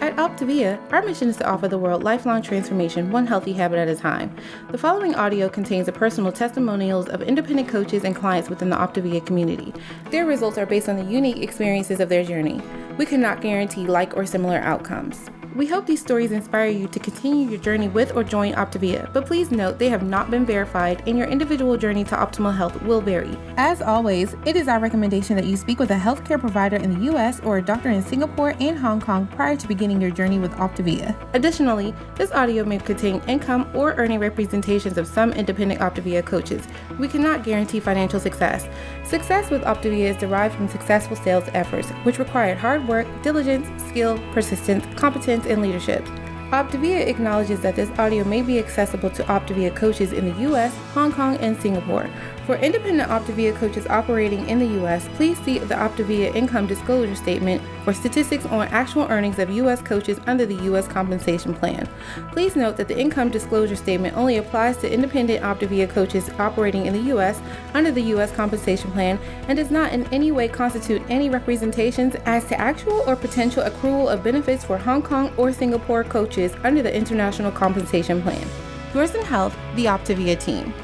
At Optavia, our mission is to offer the world lifelong transformation, one healthy habit at a time. The following audio contains the personal testimonials of independent coaches and clients within the Optavia community. Their results are based on the unique experiences of their journey. We cannot guarantee like or similar outcomes. We hope these stories inspire you to continue your journey with or join Optavia, but please note they have not been verified and your individual journey to optimal health will vary. As always, it is our recommendation that you speak with a healthcare provider in the US or a doctor in Singapore and Hong Kong prior to beginning your journey with Optavia. Additionally, this audio may contain income or earning representations of some independent Optavia coaches. We cannot guarantee financial success. Success with Optavia is derived from successful sales efforts, which required hard work, diligence, skill, persistence, competence, and leadership. Optavia acknowledges that this audio may be accessible to Optavia coaches in the US, Hong Kong, and Singapore. For independent Optavia coaches operating in the US, please see the Optavia Income Disclosure Statement for statistics on actual earnings of US coaches under the US Compensation Plan. Please note that the Income Disclosure Statement only applies to independent Optavia coaches operating in the US under the US Compensation Plan and does not in any way constitute any representations as to actual or potential accrual of benefits for Hong Kong or Singapore coaches under the International Compensation Plan. Yours in Health, the Optavia team.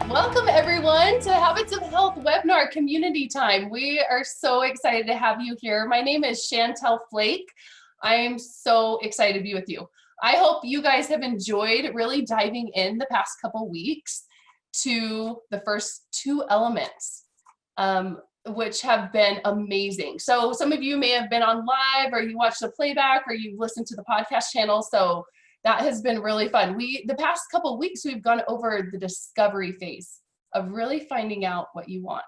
Welcome everyone to Habits of Health webinar community time. We are so excited to have you here. My name is Chantel Flake. I am so excited to be with you. I hope you guys have enjoyed really diving in the past couple weeks to the first two elements, which have been amazing. So some of you may have been on live or you watched the playback or you listened to the podcast channel. So that has been really fun. The past couple of weeks, we've gone over the discovery phase of really finding out what you want.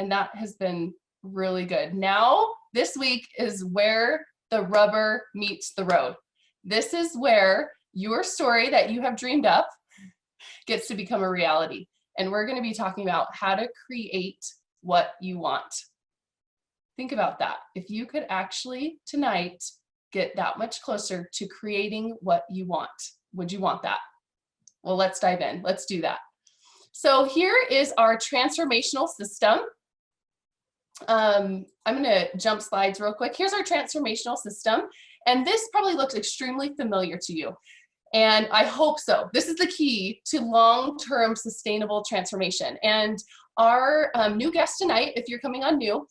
And that has been really good. Now, this week is where the rubber meets the road. This is where your story that you have dreamed up gets to become a reality. And we're going to be talking about how to create what you want. Think about that. If you could actually tonight get that much closer to creating what you want, would you want that? Well, let's dive in. Let's do that. So here is our transformational system. I'm going to jump slides real quick. Here's our transformational system. And this probably looks extremely familiar to you. And I hope so. This is the key to long-term sustainable transformation. And our new guest tonight, if you're coming on new,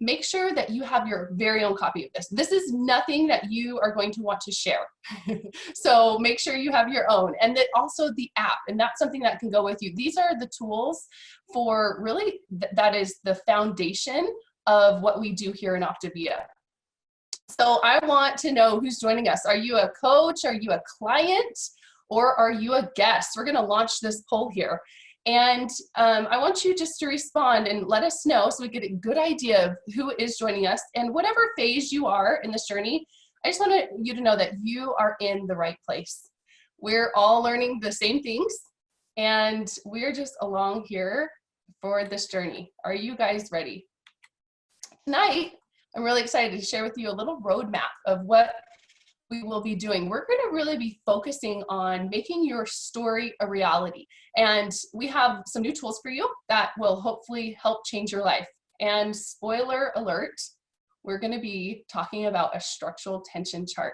make sure that you have your very own copy of this. This is nothing that you are going to want to share. So make sure you have your own. And then also the app, and that's something that can go with you. These are the tools for really, that is the foundation of what we do here in Optavia. So I want to know who's joining us. Are you a coach? Are you a client? Or are you a guest? We're going to launch this poll here. And I want you just to respond and let us know so we get a good idea of who is joining us. And whatever phase you are in this journey, I just want you to know that you are in the right place. We're all learning the same things, and we're just along here for this journey. Are you guys ready? Tonight, I'm really excited to share with you a little roadmap of what we will be doing. We're going to really be focusing on making your story a reality. And we have some new tools for you that will hopefully help change your life. And spoiler alert, we're going to be talking about a structural tension chart.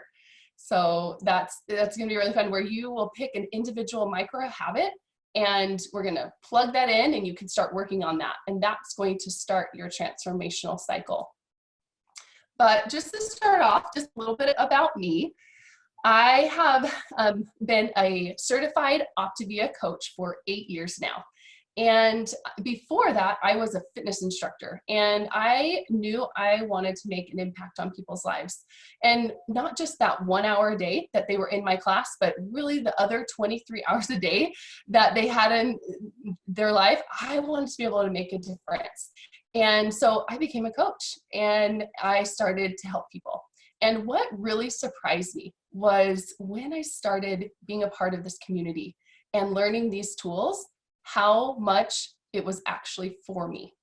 So that's going to be really fun, where you will pick an individual micro habit and we're going to plug that in and you can start working on that. And that's going to start your transformational cycle. But just to start off, just a little bit about me. I have been a certified Optavia coach for 8 years now. And before that, I was a fitness instructor. And I knew I wanted to make an impact on people's lives. And not just that 1 hour a day that they were in my class, but really the other 23 hours a day that they had in their life. I wanted to be able to make a difference. And so I became a coach and I started to help people. And what really surprised me was when I started being a part of this community and learning these tools, how much it was actually for me.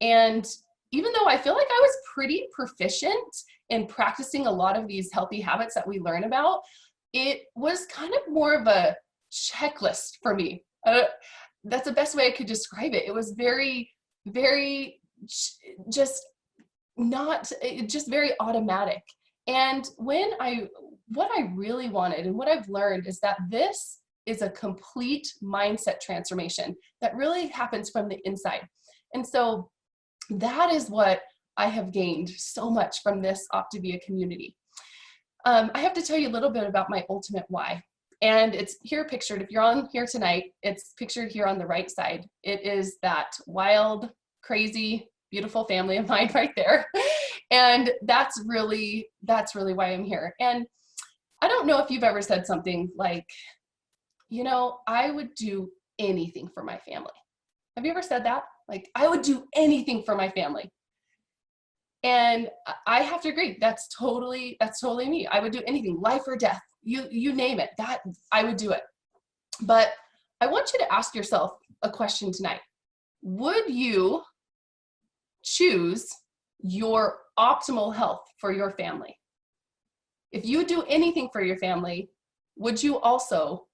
And even though I feel like I was pretty proficient in practicing a lot of these healthy habits that we learn about, it was kind of more of a checklist for me. That's the best way I could describe it. It was very just not just very automatic. And what I really wanted and what I've learned is that this is a complete mindset transformation that really happens from the inside. And so that is what I have gained so much from this Optavia community. I have to tell you a little bit about my ultimate why. And it's here pictured. If you're on here tonight, it's pictured here on the right side. It is that wild, crazy, beautiful family of mine right there. And that's really why I'm here. And I don't know if you've ever said something like, I would do anything for my family. Have you ever said that? Like, I would do anything for my family. And I have to agree, that's totally me. I would do anything, life or death, you name it, that I would do it. But I want you to ask yourself a question tonight. Would you choose your optimal health for your family? If you would do anything for your family, would you also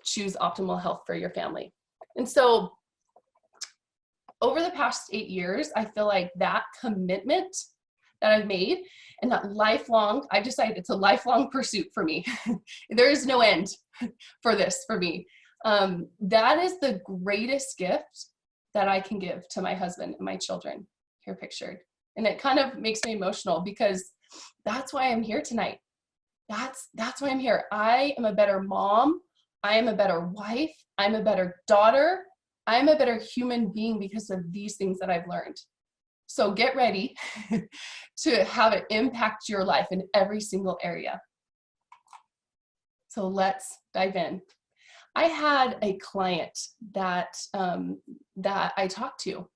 choose optimal health for your family? And so over the past 8 years, I feel like that commitment that I've made and that I've decided it's a lifelong pursuit for me. There is no end for this for me. That is the greatest gift that I can give to my husband and my children, here pictured. And it kind of makes me emotional because that's why I'm here tonight. That's why I'm here. I am a better mom. I am a better wife. I'm a better daughter. I'm a better human being because of these things that I've learned. So get ready to have it impact your life in every single area. So let's dive in. I had a client that I talked to,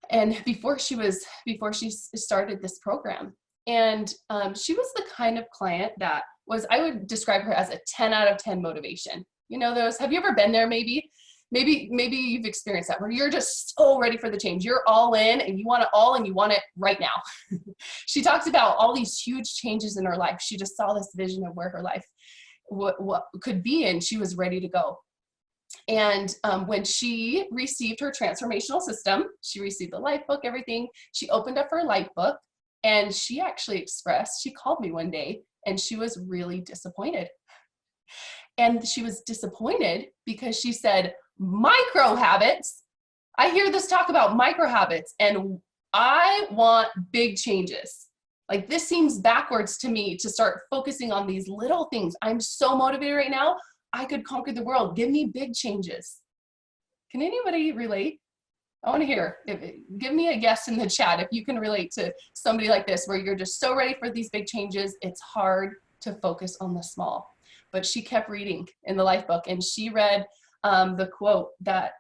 and before she started this program, and she was the kind of client that I would describe her as a 10 out of 10 motivation. You know those? Have you ever been there? Maybe you've experienced that where you're just so ready for the change. You're all in and you want it all and you want it right now. She talks about all these huge changes in her life. She just saw this vision of where her life what could be, and she was ready to go. And when she received her transformational system, she received the life book, everything. She opened up her life book, and she actually she called me one day, and she was really disappointed. And she was disappointed because she said, micro habits. I hear this talk about micro habits, and I want big changes. Like, this seems backwards to me to start focusing on these little things. I'm so motivated right now. I could conquer the world. Give me big changes. Can anybody relate? I want to hear. Give me a yes in the chat if you can relate to somebody like this, where you're just so ready for these big changes. It's hard to focus on the small. But she kept reading in the life book, and she read the quote that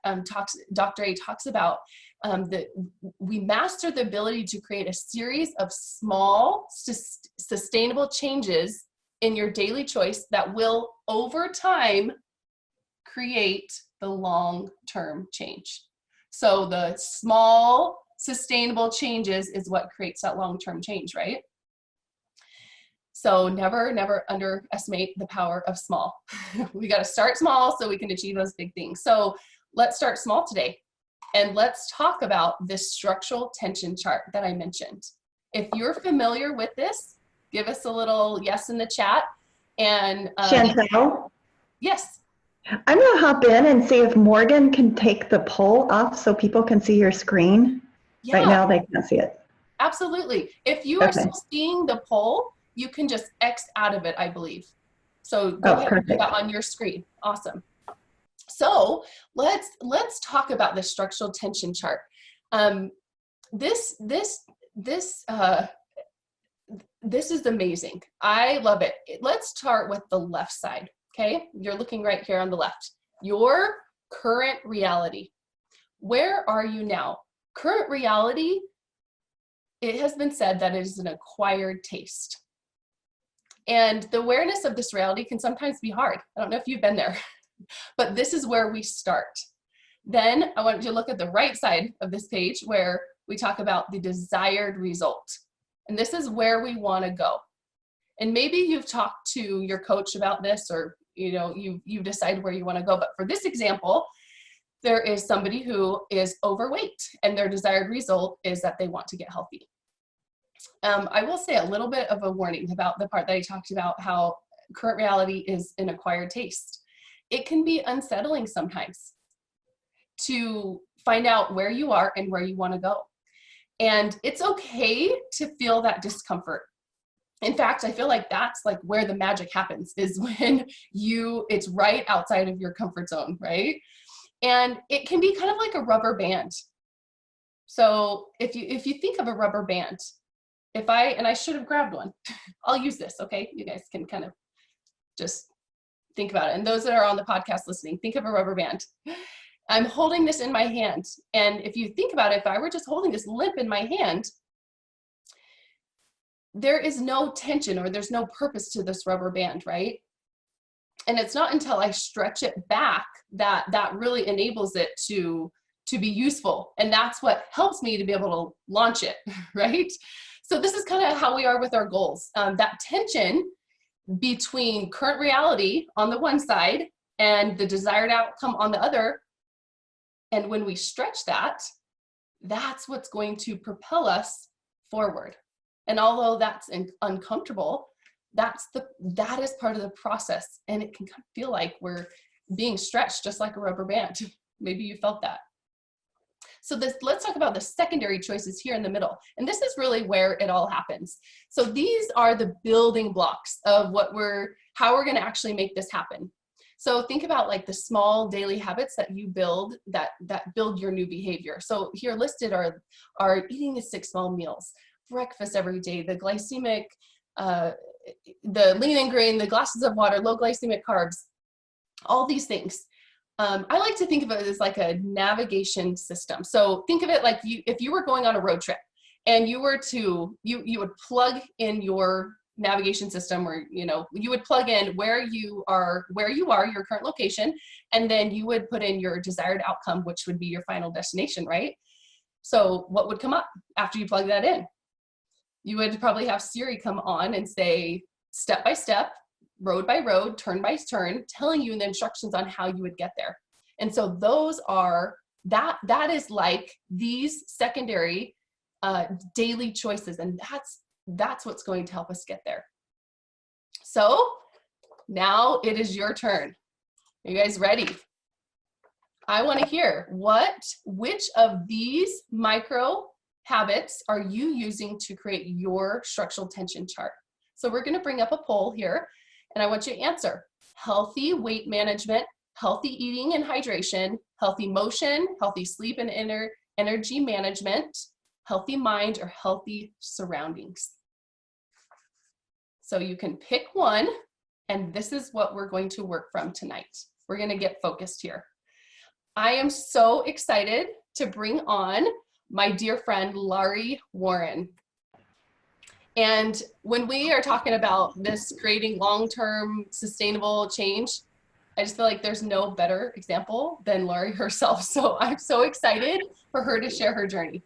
Dr. A talks about, that we master the ability to create a series of small, sustainable changes in your daily choice that will, over time, create the long-term change. So the small, sustainable changes is what creates that long-term change, right? So never underestimate the power of small. We got to start small so we can achieve those big things. So let's start small today. And let's talk about this structural tension chart that I mentioned. If you're familiar with this, give us a little yes in the chat. And Chantel? Yes. I'm going to hop in and see if Morgan can take the poll off so people can see your screen. Yeah. Right now they can't see it. Absolutely. If you are still seeing the poll, you can just X out of it, I believe. So go ahead and do that on your screen. Awesome. So let's talk about the structural tension chart. This is amazing. I love it. Let's start with the left side. Okay, you're looking right here on the left. Your current reality. Where are you now? Current reality, it has been said that it is an acquired taste. And the awareness of this reality can sometimes be hard. I don't know if you've been there, but this is where we start. Then I want you to look at the right side of this page where we talk about the desired result. And this is where we want to go. And maybe you've talked to your coach about this, or you've decided where you want to go. But for this example, there is somebody who is overweight and their desired result is that they want to get healthy. I will say a little bit of a warning about the part that I talked about, how current reality is an acquired taste. It can be unsettling sometimes to find out where you are and where you want to go. And it's okay to feel that discomfort. In fact, I feel like that's like where the magic happens, is when it's right outside of your comfort zone, right? And it can be kind of like a rubber band. So if you think of a rubber band, I should have grabbed one. I'll use this, okay? You guys can kind of just think about it. And those that are on the podcast listening, think of a rubber band. I'm holding this in my hand. And if you think about it, if I were just holding this limp in my hand, there is no tension, or there's no purpose to this rubber band, right? And it's not until I stretch it back that really enables it to be useful. And that's what helps me to be able to launch it, right? So this is kind of how we are with our goals. That tension between current reality on the one side and the desired outcome on the other. And when we stretch that, that's what's going to propel us forward. And although that's uncomfortable, that is part of the process. And it can kind of feel like we're being stretched just like a rubber band. Maybe you felt that. So let's talk about the secondary choices here in the middle. And this is really where it all happens. So these are the building blocks of how we're going to actually make this happen. So think about like the small daily habits that you build that build your new behavior. So here listed are eating the 6 small meals, breakfast every day, the glycemic, the lean and grain, the glasses of water, low glycemic carbs, all these things. I like to think of it as like a navigation system. So think of it like if you were going on a road trip and you were you would plug in your navigation system, or you would plug in where you are, your current location, and then you would put in your desired outcome, which would be your final destination, right? So what would come up after you plug that in? You would probably have Siri come on and say, step by step, road by road, turn by turn, telling you the instructions on how you would get there. And so those are, that is like these secondary daily choices. And that's what's going to help us get there. So now it is your turn. Are you guys ready? I want to hear which of these micro habits are you using to create your structural tension chart? So we're going to bring up a poll here, and I want you to answer: healthy weight management, healthy eating and hydration, healthy motion, healthy sleep and energy management, healthy mind, or healthy surroundings. So you can pick one, and this is what we're going to work from tonight. We're going to get focused here. I am so excited to bring on my dear friend, Laurie Warren. And when we are talking about this creating long-term sustainable change, I just feel like there's no better example than Laurie herself. So I'm so excited for her to share her journey.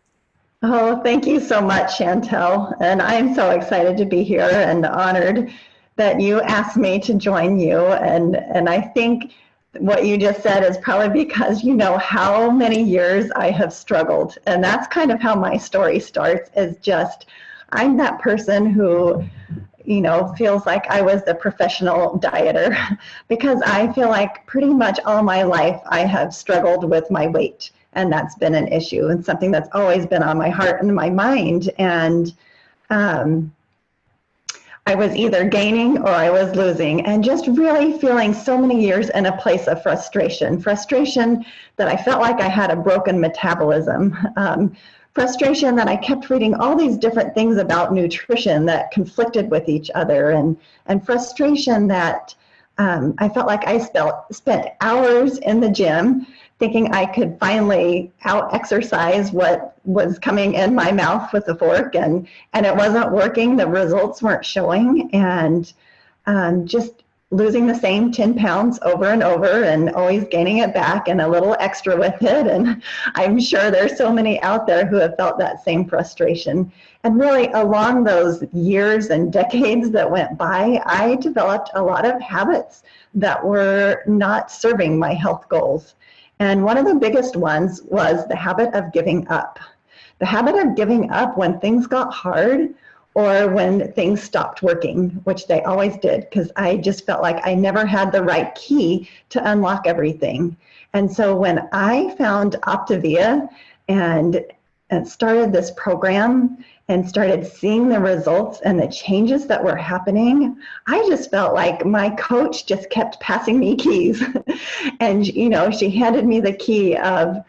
Oh, thank you so much, Chantel. And I'm so excited to be here and honored that you asked me to join you. And I think what you just said is probably because you know how many years I have struggled. And that's kind of how my story starts, is just, I'm that person who, feels like I was the professional dieter because I feel like pretty much all my life I have struggled with my weight. And that's been an issue and something that's always been on my heart and my mind. And I was either gaining or I was losing, and just really feeling so many years in a place of frustration that I felt like I had a broken metabolism, frustration that I kept reading all these different things about nutrition that conflicted with each other, and frustration that I felt like I spent hours in the gym thinking I could finally out-exercise what was coming in my mouth with the fork, and it wasn't working. The results weren't showing, and just losing the same 10 pounds over and over and always gaining it back and a little extra with it. And I'm sure there's so many out there who have felt that same frustration. And really along those years and decades that went by, I developed a lot of habits that were not serving my health goals. And one of the biggest ones was the habit of giving up. the habit of giving up when things got hard or when things stopped working, which they always did, because I just felt like I never had the right key to unlock everything. And so when I found Optavia and started this program and started seeing the results and the changes that were happening, I just felt like my coach just kept passing me keys. And, you know, she handed me the key of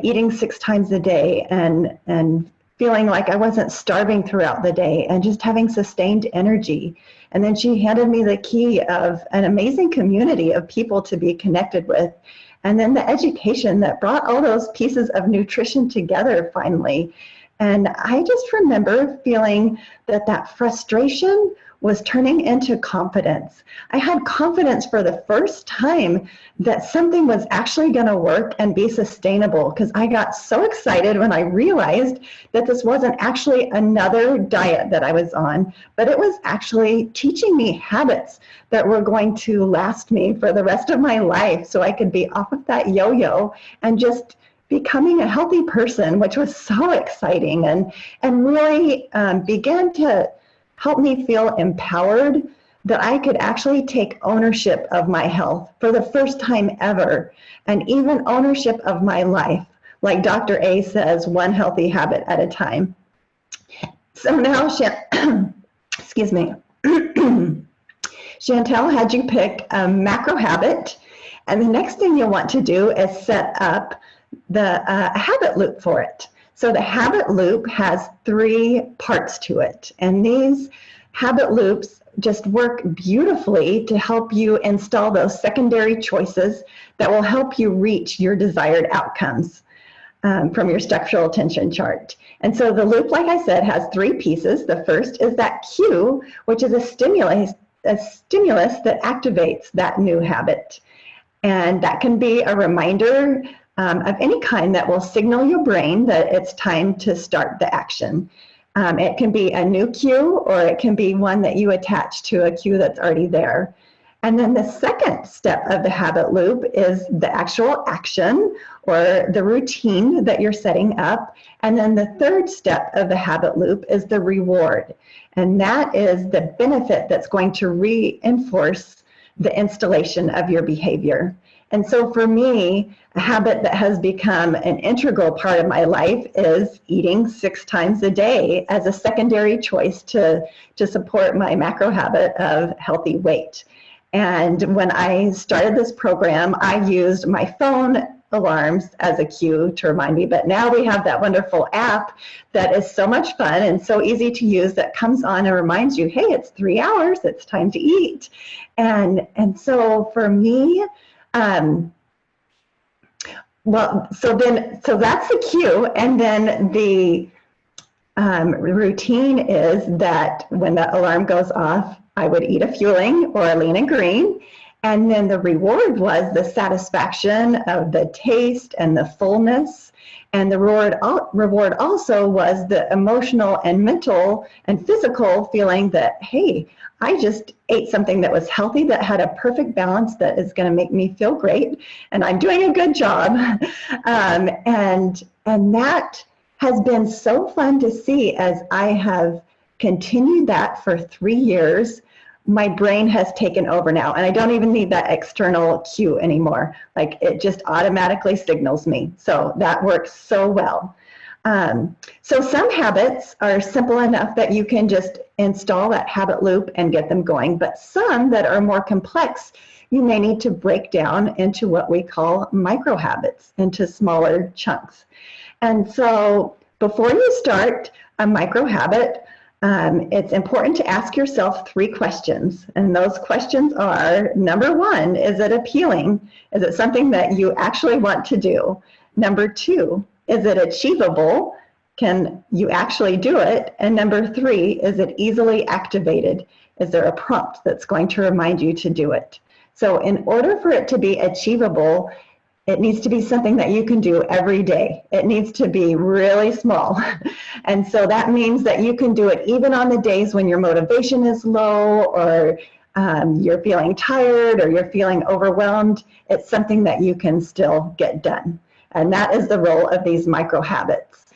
eating 6 times a day and feeling like I wasn't starving throughout the day and just having sustained energy. And then she handed me the key of an amazing community of people to be connected with. And then the education that brought all those pieces of nutrition together finally. And I just remember feeling that frustration was turning into confidence. I had confidence for the first time that something was actually going to work and be sustainable, because I got so excited when I realized that this wasn't actually another diet that I was on, but it was actually teaching me habits that were going to last me for the rest of my life, so I could be off of that yo-yo and just becoming a healthy person, which was so exciting and really began to help me feel empowered that I could actually take ownership of my health for the first time ever, and even ownership of my life. Like Dr. A says, one healthy habit at a time. So now, excuse me, Chantel had you pick a macro habit, and the next thing you'll want to do is set up the habit loop for it. So the habit loop has 3 parts to it, and these habit loops just work beautifully to help you install those secondary choices that will help you reach your desired outcomes from your structural tension chart. And so the loop, like I said, has 3 pieces. The first is that cue, which is a stimulus that activates that new habit. And that can be a reminder of any kind that will signal your brain that it's time to start the action. It can be a new cue, or it can be one that you attach to a cue that's already there. And then the second step of the habit loop is the actual action or the routine that you're setting up. And then the third step of the habit loop is the reward. And that is the benefit that's going to reinforce the installation of your behavior. And so for me, a habit that has become an integral part of my life is eating 6 times a day as a secondary choice to support my macro habit of healthy weight. And when I started this program, I used my phone alarms as a cue to remind me, but now we have that wonderful app that is so much fun and so easy to use that comes on and reminds you, hey, it's 3 hours, it's time to eat. And so for me, so that's the cue, and then the routine is that when the alarm goes off, I would eat a Fueling or a Lean and Green, and then the reward was the satisfaction of the taste and the fullness, and the reward also was the emotional and mental and physical feeling that, hey, I just ate something that was healthy, that had a perfect balance, that is going to make me feel great, and I'm doing a good job. And that has been so fun to see as I have continued that for 3 years. My brain has taken over now, and I don't even need that external cue anymore. Like, it just automatically signals me. So that works so well. So some habits are simple enough that you can just install that habit loop and get them going, but some that are more complex, you may need to break down into what we call micro habits, into smaller chunks. And so before you start a micro habit, it's important to ask yourself 3 questions. And those questions are, number 1, is it appealing? Is it something that you actually want to do? Number 2, is it achievable? Can you actually do it? And number 3, is it easily activated? Is there a prompt that's going to remind you to do it? So in order for it to be achievable, it needs to be something that you can do every day. It needs to be really small. And so that means that you can do it even on the days when your motivation is low, or you're feeling tired, or you're feeling overwhelmed. It's something that you can still get done. And that is the role of these micro habits.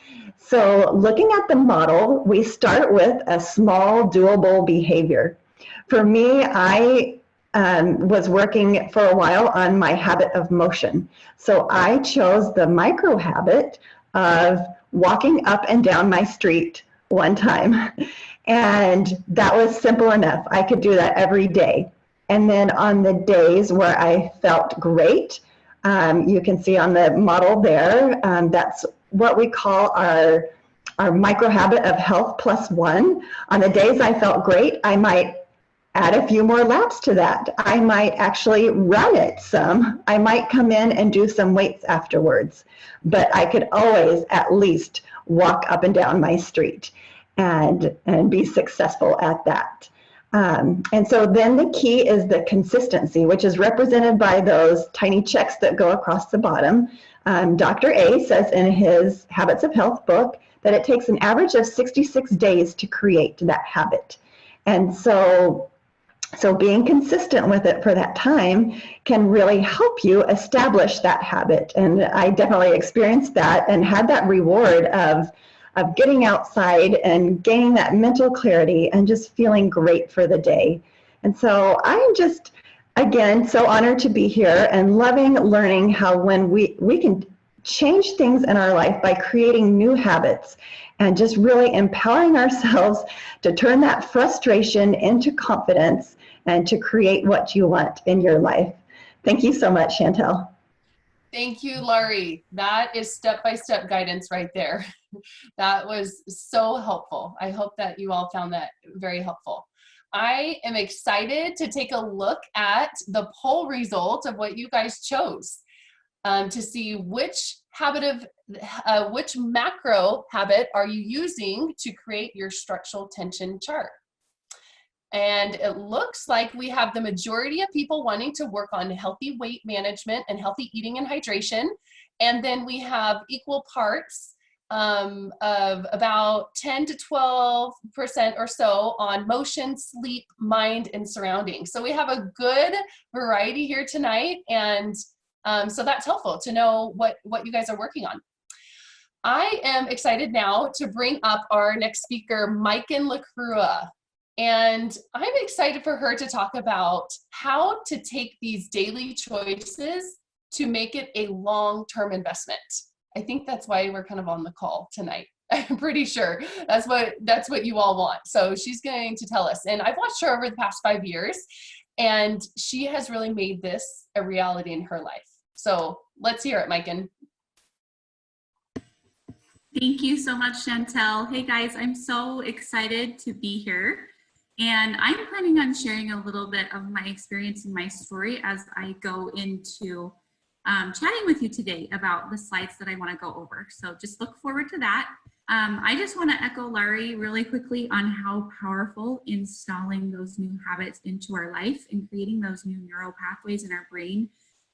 So looking at the model, we start with a small doable behavior. For me, I was working for a while on my habit of motion. So I chose the micro habit of walking up and down my street one time. And that was simple enough. I could do that every day. And then on the days where I felt great, you can see on the model there, that's what we call our micro habit of health plus one. On the days I felt great, I might add a few more laps to that. I might actually run it some. I might come in and do some weights afterwards, but I could always at least walk up and down my street and be successful at that. And so then the key is the consistency, which is represented by those tiny checks that go across the bottom. Dr. A says in his Habits of Health book that it takes an average of 66 days to create that habit. And so being consistent with it for that time can really help you establish that habit. And I definitely experienced that and had that reward of getting outside and gaining that mental clarity and just feeling great for the day. And so I'm just, again, so honored to be here and loving learning how when we can change things in our life by creating new habits and just really empowering ourselves to turn that frustration into confidence and to create what you want in your life. Thank you so much, Chantel. Thank you, Laurie. That is step-by-step guidance right there. That was so helpful. I hope that you all found that very helpful. I am excited to take a look at the poll result of what you guys chose to see which which macro habit are you using to create your structural tension chart. And it looks like we have the majority of people wanting to work on healthy weight management and healthy eating and hydration. And then we have equal parts of about 10 to 12% or so on motion, sleep, mind, and surroundings. So we have a good variety here tonight. And so that's helpful to know what you guys are working on. I am excited now to bring up our next speaker, Maiken LaCrua. And I'm excited for her to talk about how to take these daily choices to make it a long-term investment. I think that's why we're kind of on the call tonight. I'm pretty sure that's what you all want. So she's going to tell us. And I've watched her over the past 5 years, and she has really made this a reality in her life. So let's hear it, Maiken. Thank you so much, Chantel. Hey guys, I'm so excited to be here. And I'm planning on sharing a little bit of my experience and my story as I go into chatting with you today about the slides that I want to go over. So just look forward to that. I just want to echo Laurie really quickly on how powerful installing those new habits into our life and creating those new neural pathways in our brain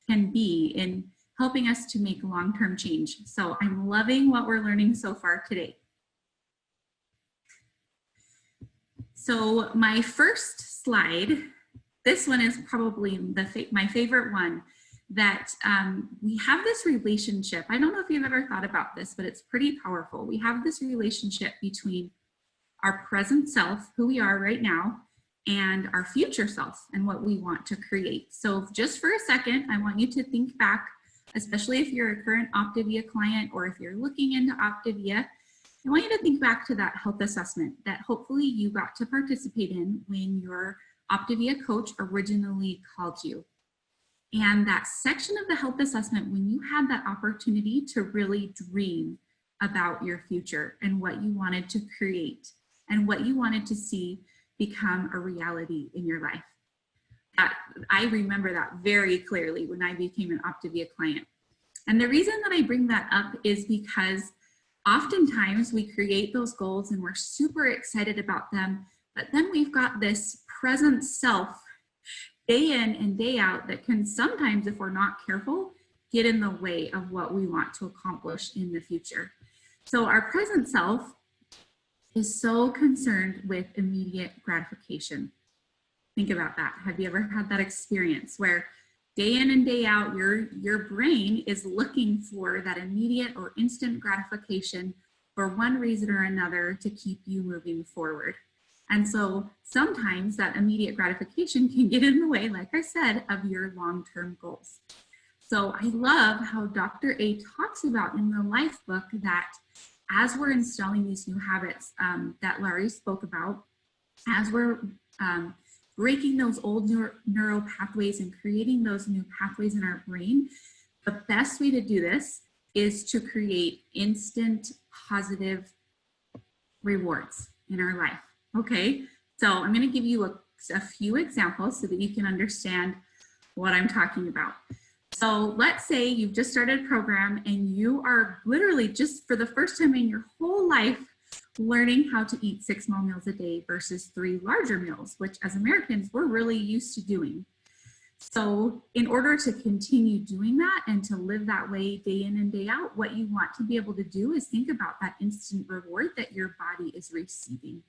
can be in helping us to make long-term change. So I'm loving what we're learning so far today. So my first slide, this one is probably my favorite one, that we have this relationship. I don't know if you've ever thought about this, but it's pretty powerful. We have this relationship between our present self, who we are right now, and our future self and what we want to create. So just for a second, I want you to think back, especially if you're a current Optavia client or if you're looking into Optavia, I want you to think back to that health assessment that hopefully you got to participate in when your Optavia coach originally called you. And that section of the health assessment, when you had that opportunity to really dream about your future and what you wanted to create and what you wanted to see become a reality in your life. I remember that very clearly when I became an Optavia client. And the reason that I bring that up is because oftentimes we create those goals and we're super excited about them, but then we've got this present self day in and day out that can sometimes, if we're not careful, get in the way of what we want to accomplish in the future. So our present self is so concerned with immediate gratification. Think about that. Have you ever had that experience where day in and day out, your brain is looking for that immediate or instant gratification for one reason or another to keep you moving forward. And so sometimes that immediate gratification can get in the way, like I said, of your long-term goals. So I love how Dr. A talks about in the Life book that as we're installing these new habits that Laurie spoke about, as we're breaking those old neural pathways and creating those new pathways in our brain, the best way to do this is to create instant positive rewards in our life. Okay, so I'm going to give you a few examples so that you can understand what I'm talking about. So let's say you've just started a program and you are literally just for the first time in your whole life learning how to eat 6 small meals a day versus 3 larger meals, which as Americans, we're really used to doing. So in order to continue doing that and to live that way day in and day out, what you want to be able to do is think about that instant reward that your body is receiving.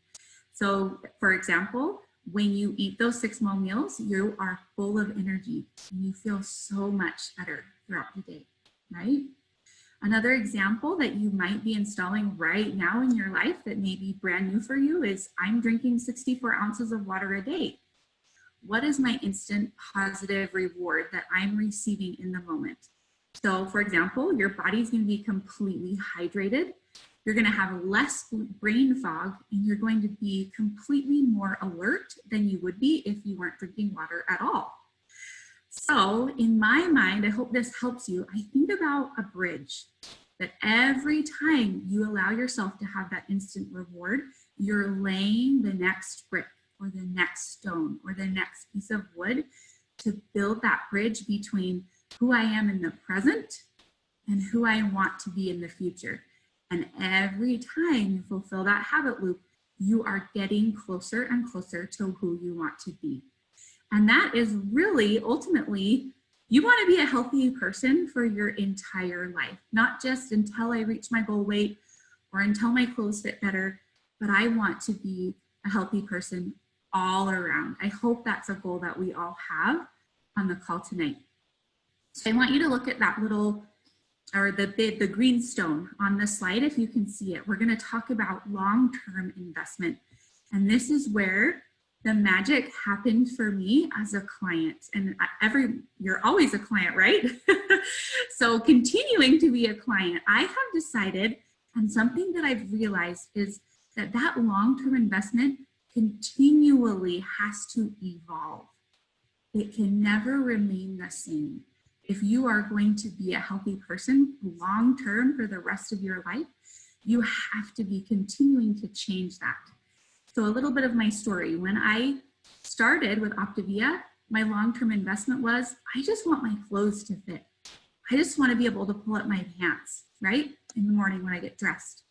So for example, when you eat those 6 small meals, you are full of energy and you feel so much better throughout the day, right? Another example that you might be installing right now in your life that may be brand new for you is I'm drinking 64 ounces of water a day. What is my instant positive reward that I'm receiving in the moment? So for example, your body's going to be completely hydrated. You're going to have less brain fog and you're going to be completely more alert than you would be if you weren't drinking water at all. So in my mind, I hope this helps you. I think about a bridge that every time you allow yourself to have that instant reward, you're laying the next brick or the next stone or the next piece of wood to build that bridge between who I am in the present and who I want to be in the future. And every time you fulfill that habit loop, you are getting closer and closer to who you want to be. And that is really ultimately, you want to be a healthy person for your entire life, not just until I reach my goal weight or until my clothes fit better, but I want to be a healthy person all around. I hope that's a goal that we all have on the call tonight. So I want you to look at that little, or the green stone on the slide, if you can see it. We're going to talk about long-term investment. And this is where the magic happened for me as a client. And you're always a client, right? So continuing to be a client, I have decided, and something that I've realized is that that long-term investment continually has to evolve. It can never remain the same. If you are going to be a healthy person long-term for the rest of your life, you have to be continuing to change that. So a little bit of my story. When I started with Optavia, my long-term investment was, I just want my clothes to fit. I just want to be able to pull up my pants, right? In the morning when I get dressed.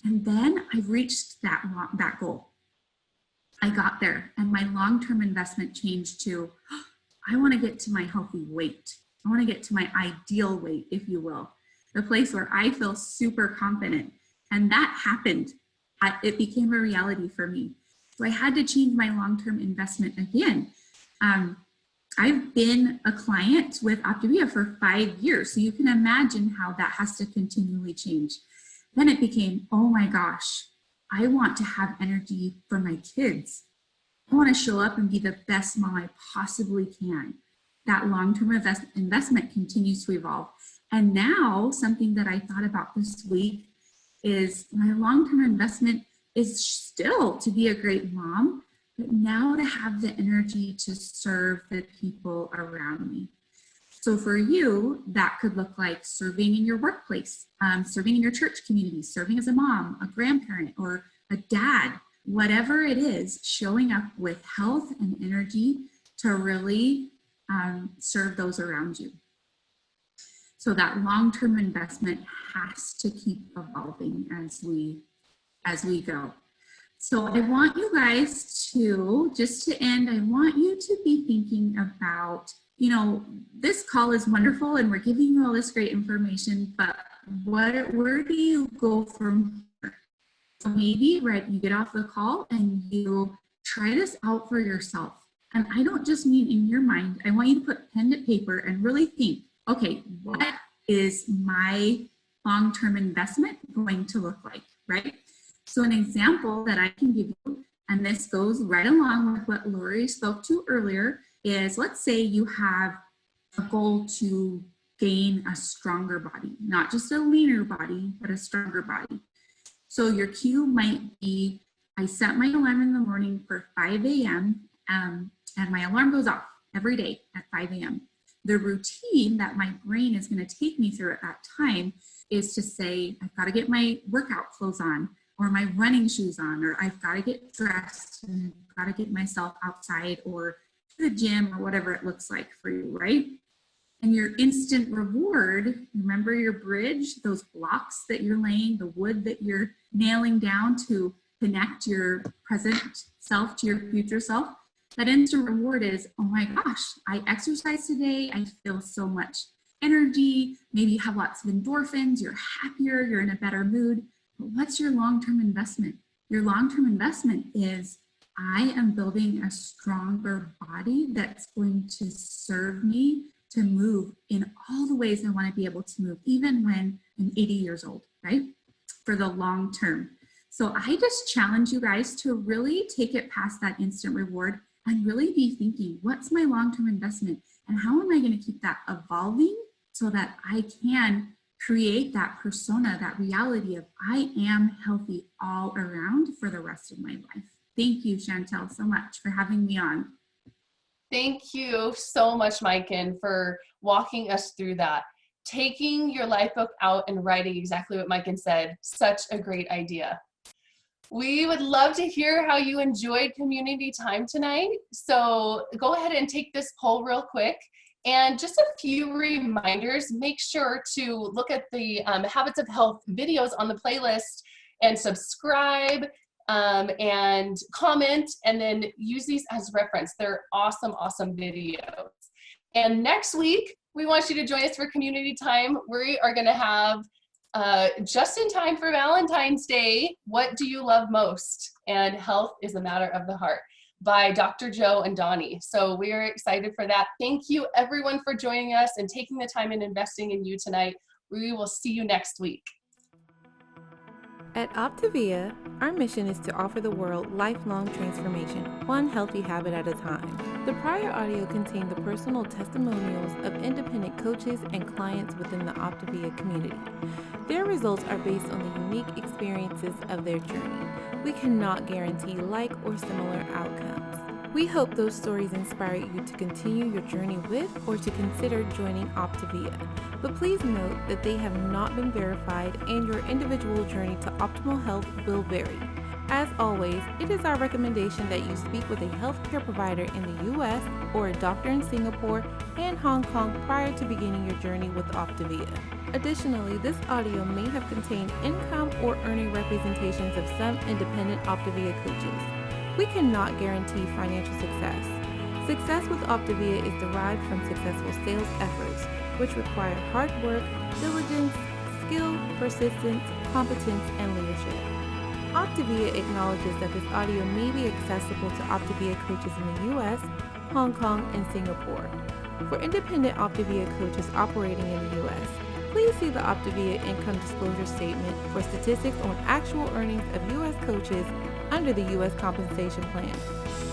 And then I reached that goal. I got there and my long-term investment changed to, I want to get to my healthy weight. I want to get to my ideal weight, if you will, the place where I feel super confident. And that happened. It became a reality for me. So I had to change my long-term investment again. I've been a client with Optavia for 5 years. So you can imagine how that has to continually change. Then it became, oh my gosh, I want to have energy for my kids. I want to show up and be the best mom I possibly can. That long-term investment continues to evolve. And now something that I thought about this week is my long-term investment is still to be a great mom, but now to have the energy to serve the people around me. So for you, that could look like serving in your workplace, serving in your church community, serving as a mom, a grandparent, or a dad, whatever it is, showing up with health and energy to really serve those around you. So that long-term investment has to keep evolving as we go. So I want you guys to, just to end, I want you to be thinking about, you know, this call is wonderful and we're giving you all this great information, but where do you go from here? So maybe, right, you get off the call and you try this out for yourself. And I don't just mean in your mind, I want you to put pen to paper and really think, okay, what is my long-term investment going to look like, right? So an example that I can give you, and this goes right along with what Lori spoke to earlier, is let's say you have a goal to gain a stronger body, not just a leaner body, but a stronger body. So your cue might be, I set my alarm in the morning for 5 a.m. And my alarm goes off every day at 5 a.m. The routine that my brain is going to take me through at that time is to say, I've got to get my workout clothes on, or my running shoes on, or I've got to get dressed and I've got to get myself outside or to the gym or whatever it looks like for you, right? And your instant reward, remember your bridge, those blocks that you're laying, the wood that you're nailing down to connect your present self to your future self. That instant reward is, oh my gosh, I exercised today. I feel so much energy. Maybe you have lots of endorphins. You're happier. You're in a better mood. But what's your long-term investment? Your long-term investment is, I am building a stronger body that's going to serve me to move in all the ways I want to be able to move, even when I'm 80 years old, right? For the long term. So I just challenge you guys to really take it past that instant reward and really be thinking, what's my long-term investment? And how am I going to keep that evolving so that I can create that persona, that reality of I am healthy all around for the rest of my life. Thank you, Chantel, so much for having me on. Thank you so much, Maiken, for walking us through that. Taking your life book out and writing exactly what Maiken said, such a great idea. We would love to hear how you enjoyed community time tonight. So go ahead and take this poll real quick. And just a few reminders, make sure to look at the Habits of Health videos on the playlist and subscribe and comment, and then use these as reference. They're awesome, awesome videos. And next week, we want you to join us for community time. We are gonna have just in time for Valentine's Day, What Do You Love Most? And Health is a Matter of the Heart by Dr. Joe and Donnie. So we are excited for that. Thank you everyone for joining us and taking the time and investing in you tonight. We will see you next week. At Optavia, our mission is to offer the world lifelong transformation, one healthy habit at a time. The prior audio contained the personal testimonials of independent coaches and clients within the Optavia community. Their results are based on the unique experiences of their journey. We cannot guarantee like or similar outcomes. We hope those stories inspire you to continue your journey with or to consider joining Optavia. But please note that they have not been verified and your individual journey to optimal health will vary. As always, it is our recommendation that you speak with a healthcare provider in the US or a doctor in Singapore and Hong Kong prior to beginning your journey with Optavia. Additionally, this audio may have contained income or earning representations of some independent Optavia coaches. We cannot guarantee financial success. Success with Optavia is derived from successful sales efforts, which require hard work, diligence, skill, persistence, competence, and leadership. Optavia acknowledges that this audio may be accessible to Optavia coaches in the US, Hong Kong, and Singapore. For independent Optavia coaches operating in the US, please see the Optavia Income Disclosure Statement for statistics on actual earnings of US coaches under the U.S. Compensation Plan.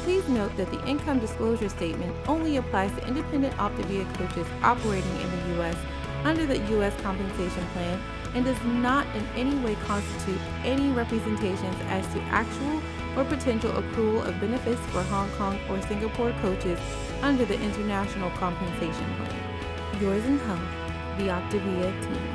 Please note that the Income Disclosure Statement only applies to independent Optavia coaches operating in the U.S. under the U.S. Compensation Plan and does not in any way constitute any representations as to actual or potential accrual of benefits for Hong Kong or Singapore coaches under the International Compensation Plan. Yours in health, the Optavia team.